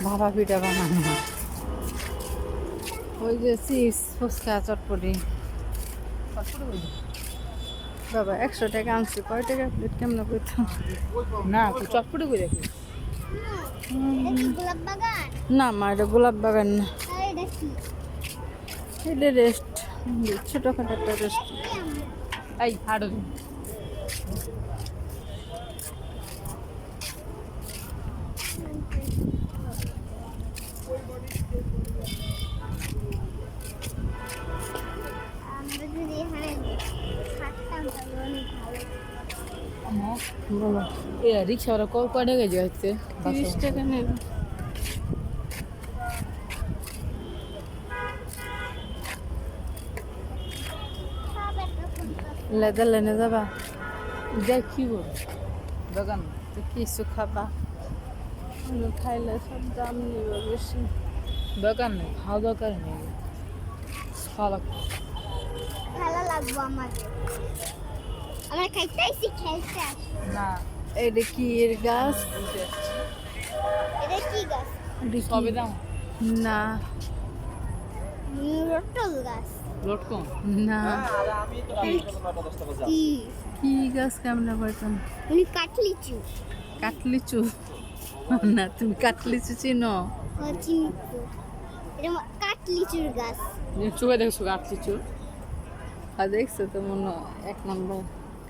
ভাপা পিঠা বানানো হয়। ওই যে চিপস ফুচকা চটপটি বাবা 100 টাকা আনছি, কয় টাকা প্লেট কেমন করতাম না চটপটি করে দেখি। না মা, এটা গোলাপ বাগান না, এটা রেস্ট, ছোটখাটো একটা রেস্ট। এই হাড়ো বলো রিক্সাওয়ালা কয় টাকা যাচ্ছে? 30 টাকা নেবে। লেদার লেনে যাবা? দেখি দোকান তো কিছু খাবা? খাইলে সব দাম নিবে বেশি। দোকান নেই, খাওয়া দরকার নেই, খাওয়া লাগবে। ভালো লাগবো আমাদের। আমরা খাইতে আইছি, খেলতে আসি। না এটা কি এর গাছ? এটা কি গাছ? এটা কি? সবে দাম না রটল গাছ। লটকন না, কি? কি গাছ কেমন পাইতাম? উনি কাটলিচু। কাটলিচু? না, তুমি কাটলিচু চিনো? চিনি তো। এটা কাটলিচুর গাছ। চোখে দেখছো কাটলিচু? আর দেখছো তো মনে হয় 1 নম্বর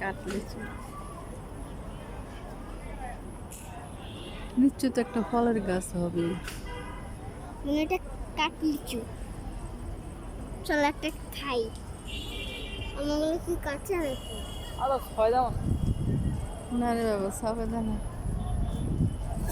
কাটলিচু। নিশ্চয় তো একটা ফলের গাছ হবে। এটা কাটলিচু। চল একটা খাই। আমাগুলো কি কাঁচা নাকি? আরো ছয় দাম না রে বাবা, সবে দানা।